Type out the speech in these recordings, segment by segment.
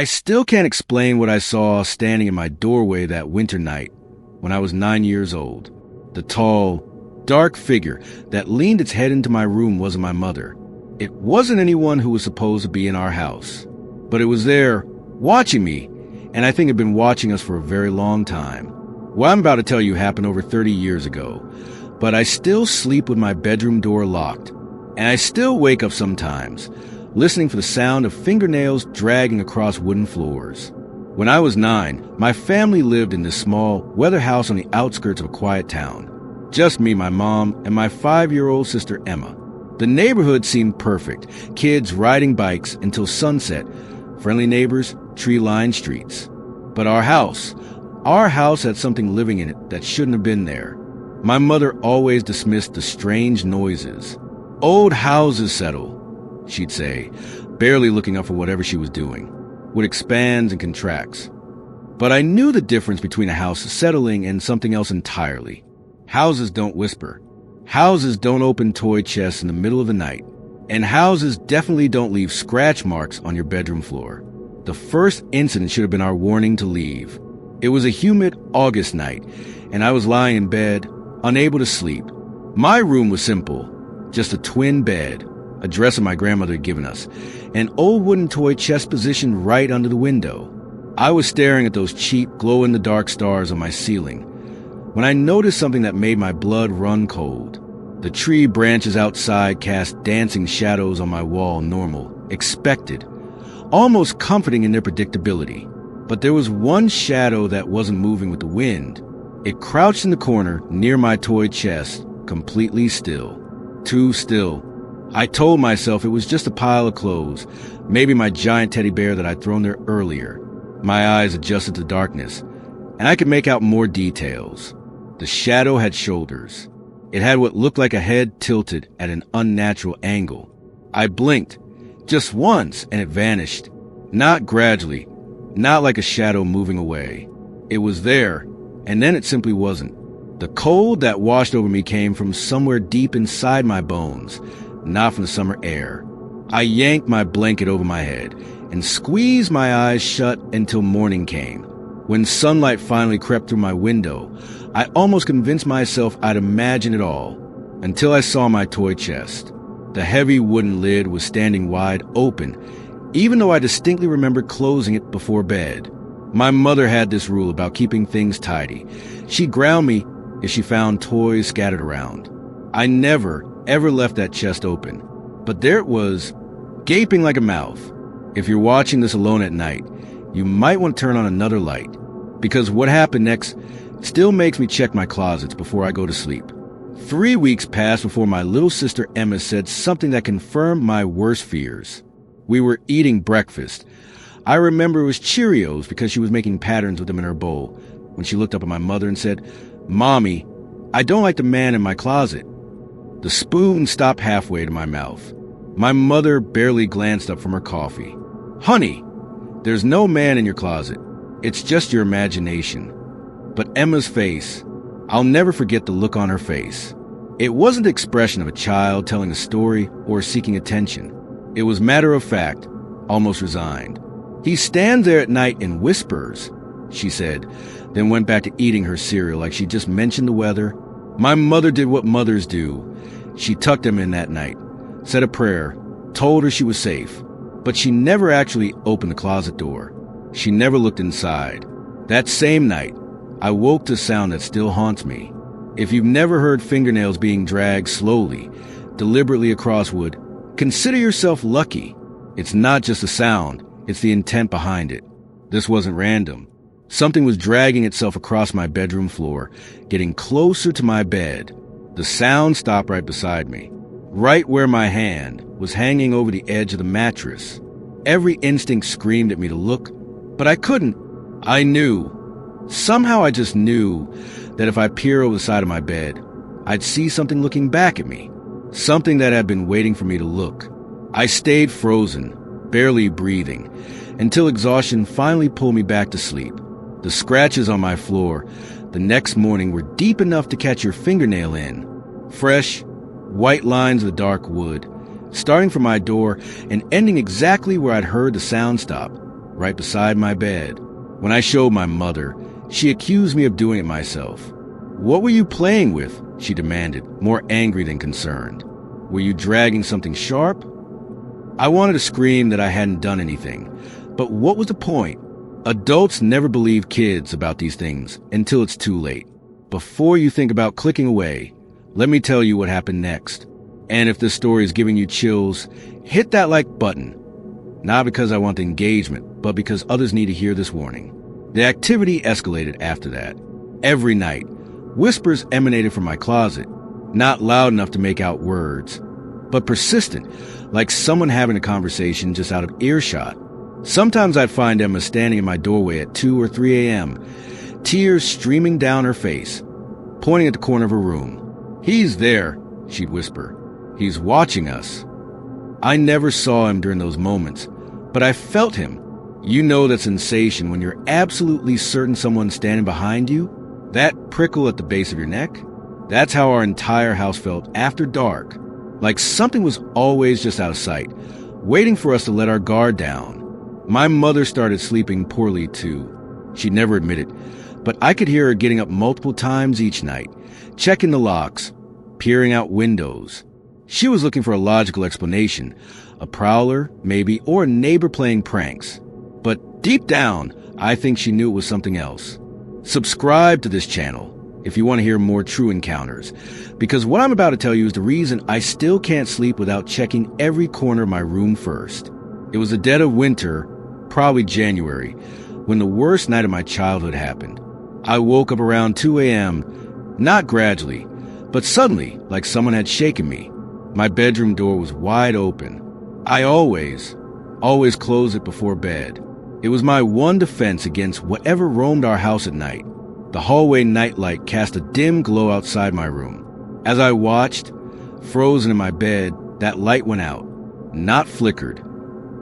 I still can't explain what I saw standing in my doorway that winter night when I was 9 years old. The tall, dark figure that leaned its head into my room wasn't my mother. It wasn't anyone who was supposed to be in our house. But it was there, watching me, and I think it had been watching us for a very long time. What I'm about to tell you happened over 30 years ago, but I still sleep with my bedroom door locked, and I still wake up sometimes, listening for the sound of fingernails dragging across wooden floors. When I was 9, my family lived in this small, weather house on the outskirts of a quiet town. Just me, my mom, and my 5-year-old sister Emma. The neighborhood seemed perfect, kids riding bikes until sunset, friendly neighbors, tree-lined streets. But our house had something living in it that shouldn't have been there. My mother always dismissed the strange noises. "Old houses settle," she'd say, barely looking up for whatever she was doing. Would expands and contracts. But I knew the difference between a house settling and something else entirely. Houses don't whisper. Houses don't open toy chests in the middle of the night. And houses definitely don't leave scratch marks on your bedroom floor. The first incident should have been our warning to leave. It was a humid August night, and I was lying in bed, unable to sleep. My room was simple, just a twin bed, a dresser my grandmother had given us, an old wooden toy chest positioned right under the window. I was staring at those cheap, glow-in-the-dark stars on my ceiling when I noticed something that made my blood run cold. The tree branches outside cast dancing shadows on my wall, normal, expected, almost comforting in their predictability. But there was one shadow that wasn't moving with the wind. It crouched in the corner near my toy chest, completely still. Too still. I told myself it was just a pile of clothes, maybe my giant teddy bear that I'd thrown there earlier. My eyes adjusted to darkness, and I could make out more details. The shadow had shoulders. It had what looked like a head tilted at an unnatural angle. I blinked, just once, and it vanished. Not gradually, not like a shadow moving away. It was there, and then it simply wasn't. The cold that washed over me came from somewhere deep inside my bones, not from the summer air. I yanked my blanket over my head and squeezed my eyes shut until morning came. When sunlight finally crept through my window, I almost convinced myself I'd imagined it all, until I saw my toy chest. The heavy wooden lid was standing wide open, even though I distinctly remembered closing it before bed. My mother had this rule about keeping things tidy. She'd ground me if she found toys scattered around. I never, ever left that chest open. But there it was, gaping like a mouth. If you're watching this alone at night, you might want to turn on another light, because what happened next still makes me check my closets before I go to sleep. 3 weeks passed before my little sister Emma said something that confirmed my worst fears. We were eating breakfast. I remember it was Cheerios because she was making patterns with them in her bowl when she looked up at my mother and said, "Mommy, I don't like the man in my closet." The spoon stopped halfway to my mouth. My mother barely glanced up from her coffee. "Honey, there's no man in your closet. It's just your imagination." But Emma's face, I'll never forget the look on her face. It wasn't the expression of a child telling a story or seeking attention. It was matter of fact, almost resigned. "He stands there at night and whispers," she said, then went back to eating her cereal like she just mentioned the weather. My mother did what mothers do. She tucked him in that night, said a prayer, told her she was safe, but she never actually opened the closet door. She never looked inside. That same night, I woke to a sound that still haunts me. If you've never heard fingernails being dragged slowly, deliberately across wood, consider yourself lucky. It's not just a sound, it's the intent behind it. This wasn't random. Something was dragging itself across my bedroom floor, getting closer to my bed. The sound stopped right beside me, right where my hand was hanging over the edge of the mattress. Every instinct screamed at me to look, but I couldn't. I knew. Somehow I just knew that if I peered over the side of my bed, I'd see something looking back at me, something that had been waiting for me to look. I stayed frozen, barely breathing, until exhaustion finally pulled me back to sleep. The scratches on my floor the next morning were deep enough to catch your fingernail in. Fresh, white lines of the dark wood, starting from my door and ending exactly where I'd heard the sound stop, right beside my bed. When I showed my mother, she accused me of doing it myself. "What were you playing with?" she demanded, more angry than concerned. "Were you dragging something sharp?" I wanted to scream that I hadn't done anything, but what was the point? Adults never believe kids about these things until it's too late. Before you think about clicking away, let me tell you what happened next. And if this story is giving you chills, hit that like button. Not because I want the engagement, but because others need to hear this warning. The activity escalated after that. Every night, whispers emanated from my closet, not loud enough to make out words, but persistent, like someone having a conversation just out of earshot. Sometimes I'd find Emma standing in my doorway at 2 or 3 a.m., tears streaming down her face, pointing at the corner of her room. "He's there," she'd whisper. "He's watching us." I never saw him during those moments, but I felt him. You know that sensation when you're absolutely certain someone's standing behind you? That prickle at the base of your neck? That's how our entire house felt after dark. Like something was always just out of sight, waiting for us to let our guard down. My mother started sleeping poorly too. She'd never admit it, but I could hear her getting up multiple times each night, checking the locks, peering out windows. She was looking for a logical explanation, a prowler, maybe, or a neighbor playing pranks. But deep down, I think she knew it was something else. Subscribe to this channel if you want to hear more true encounters, because what I'm about to tell you is the reason I still can't sleep without checking every corner of my room first. It was the dead of winter, probably January, when the worst night of my childhood happened. I woke up around 2 a.m., not gradually, but suddenly, like someone had shaken me. My bedroom door was wide open. I always close it before bed. It was my one defense against whatever roamed our house at night. The hallway nightlight cast a dim glow outside my room. As I watched, frozen in my bed, that light went out. Not flickered.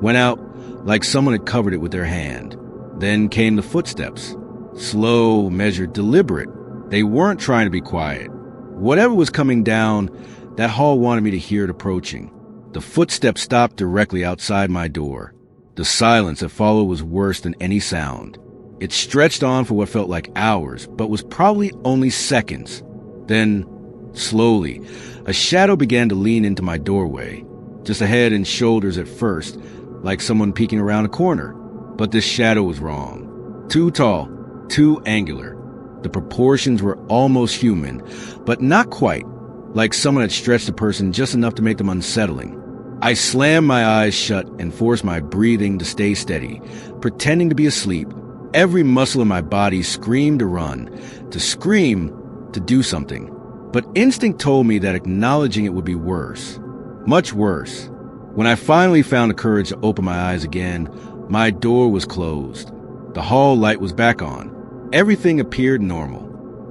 Went out like someone had covered it with their hand. Then came the footsteps. Slow, measured, deliberate. They weren't trying to be quiet. Whatever was coming down, that hall wanted me to hear it approaching. The footsteps stopped directly outside my door. The silence that followed was worse than any sound. It stretched on for what felt like hours, but was probably only seconds. Then, slowly, a shadow began to lean into my doorway. Just a head and shoulders at first, like someone peeking around a corner. But this shadow was wrong. Too tall, too angular. The proportions were almost human, but not quite, like someone had stretched the person just enough to make them unsettling. I slammed my eyes shut and forced my breathing to stay steady, pretending to be asleep. Every muscle in my body screamed to run, to scream, to do something. But instinct told me that acknowledging it would be worse. Much worse. When I finally found the courage to open my eyes again, my door was closed. The hall light was back on. Everything appeared normal.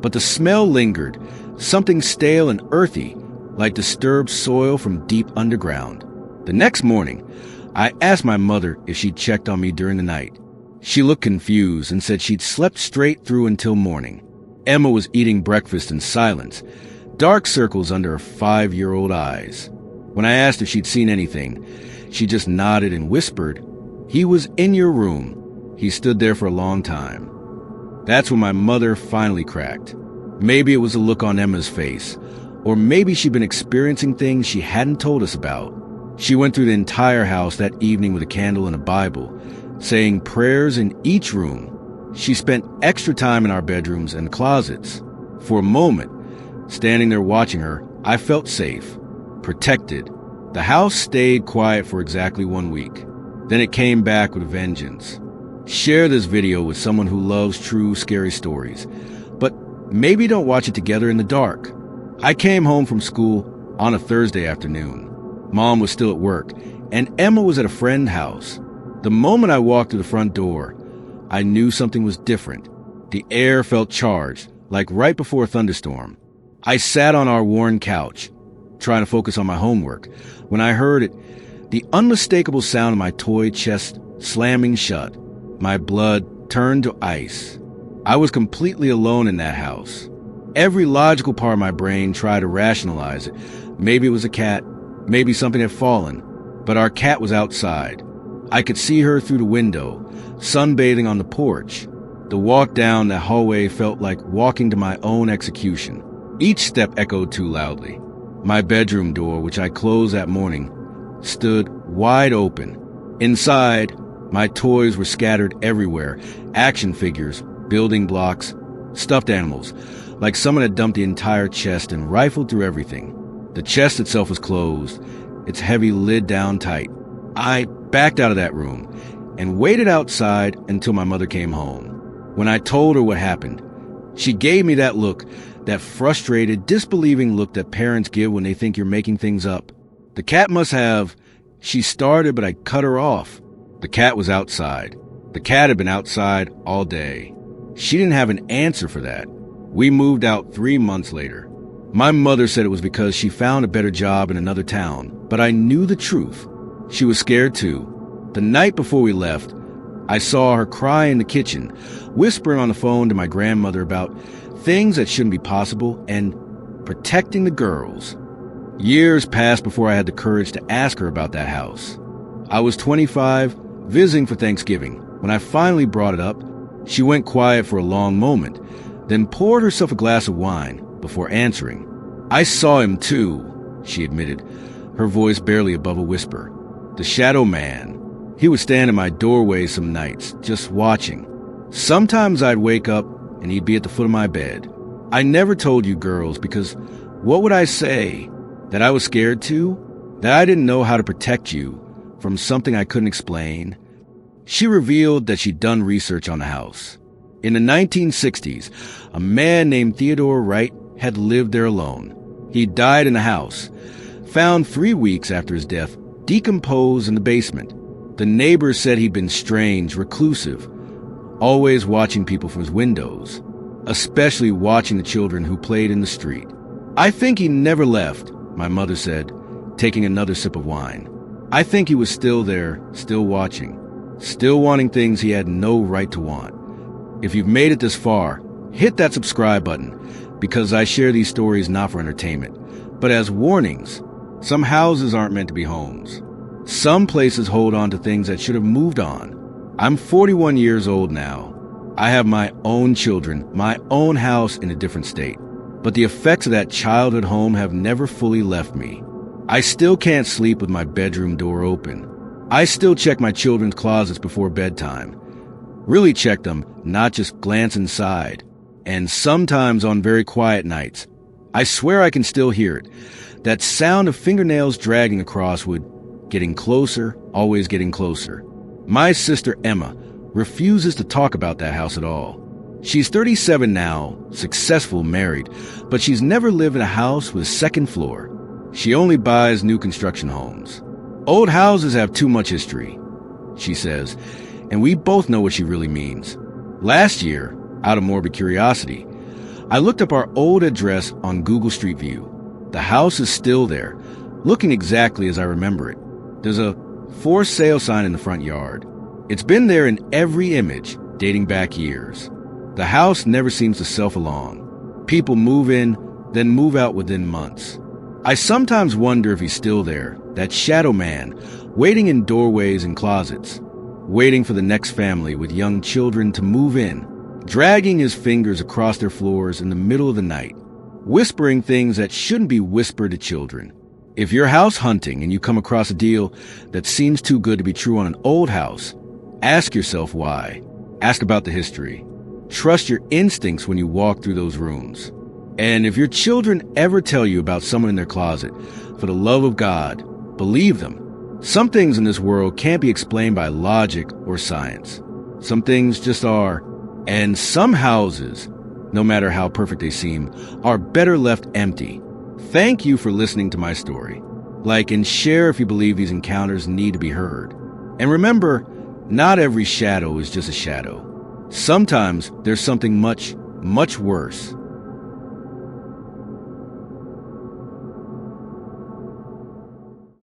But the smell lingered, something stale and earthy, like disturbed soil from deep underground. The next morning, I asked my mother if she'd checked on me during the night. She looked confused and said she'd slept straight through until morning. Emma was eating breakfast in silence, dark circles under her 5-year-old eyes. When I asked if she'd seen anything, she just nodded and whispered, "He was in your room. He stood there for a long time." That's when my mother finally cracked. Maybe it was a look on Emma's face, or maybe she'd been experiencing things she hadn't told us about. She went through the entire house that evening with a candle and a Bible, saying prayers in each room. She spent extra time in our bedrooms and closets. For a moment, standing there watching her, I felt safe, protected. The house stayed quiet for exactly 1 week. Then it came back with a vengeance. Share this video with someone who loves true scary stories, but maybe don't watch it together in the dark. I came home from school on a Thursday afternoon. Mom was still at work, and Emma was at a friend's house. The moment I walked through the front door, I knew something was different. The air felt charged, like right before a thunderstorm. I sat on our worn couch, trying to focus on my homework, when I heard it, the unmistakable sound of my toy chest slamming shut. My blood turned to ice. I was completely alone in that house. Every logical part of my brain tried to rationalize it. Maybe it was a cat, maybe something had fallen, but our cat was outside. I could see her through the window, sunbathing on the porch. The walk down that hallway felt like walking to my own execution. Each step echoed too loudly. My bedroom door, which I closed that morning, stood wide open. Inside, my toys were scattered everywhere. Action figures, building blocks, stuffed animals, like someone had dumped the entire chest and rifled through everything. The chest itself was closed, its heavy lid down tight. I backed out of that room and waited outside until my mother came home. When I told her what happened, she gave me that look, that frustrated, disbelieving look that parents give when they think you're making things up. The cat must have... She started, but I cut her off. The cat was outside. The cat had been outside all day. She didn't have an answer for that. We moved out 3 months later. My mother said it was because she found a better job in another town, but I knew the truth. She was scared too. The night before we left, I saw her cry in the kitchen, whispering on the phone to my grandmother about things that shouldn't be possible and protecting the girls. Years passed before I had the courage to ask her about that house. I was 25, visiting for Thanksgiving. When I finally brought it up, she went quiet for a long moment, then poured herself a glass of wine before answering. "I saw him too," she admitted, her voice barely above a whisper. "The shadow man. He would stand in my doorway some nights, just watching. Sometimes I'd wake up and he'd be at the foot of my bed. I never told you girls because what would I say? That I was scared too? That I didn't know how to protect you from something I couldn't explain?" She revealed that she'd done research on the house. In the 1960s, a man named Theodore Wright had lived there alone. He died in the house, found 3 weeks after his death, decomposed in the basement. The neighbors said he'd been strange, reclusive, always watching people from his windows, especially watching the children who played in the street. "I think he never left," my mother said, taking another sip of wine. "I think he was still there, still watching, still wanting things he had no right to want." If you've made it this far, hit that subscribe button, because I share these stories not for entertainment, but as warnings. Some houses aren't meant to be homes. Some places hold on to things that should have moved on. I'm 41 years old now. I have my own children, my own house in a different state. But the effects of that childhood home have never fully left me. I still can't sleep with my bedroom door open. I still check my children's closets before bedtime. Really check them, not just glance inside. And sometimes on very quiet nights, I swear I can still hear it. That sound of fingernails dragging across wood, getting closer, always getting closer. My sister Emma refuses to talk about that house at all. She's 37 now, successful, married, but she's never lived in a house with a second floor. She only buys new construction homes. "Old houses have too much history," she says, and we both know what she really means. Last year, out of morbid curiosity, I looked up our old address on Google Street View. The house is still there, looking exactly as I remember it. There's a for sale sign in the front yard. It's been there in every image, dating back years. The house never seems to self-along. People move in, then move out within months. I sometimes wonder if he's still there, that shadow man, waiting in doorways and closets, waiting for the next family with young children to move in, dragging his fingers across their floors in the middle of the night, whispering things that shouldn't be whispered to children. If you're house hunting and you come across a deal that seems too good to be true on an old house, ask yourself why. Ask about the history. Trust your instincts when you walk through those rooms. And if your children ever tell you about someone in their closet, for the love of God, believe them. Some things in this world can't be explained by logic or science. Some things just are. And some houses, no matter how perfect they seem, are better left empty. Thank you for listening to my story. Like and share if you believe these encounters need to be heard. And remember, not every shadow is just a shadow. Sometimes there's something much, much worse.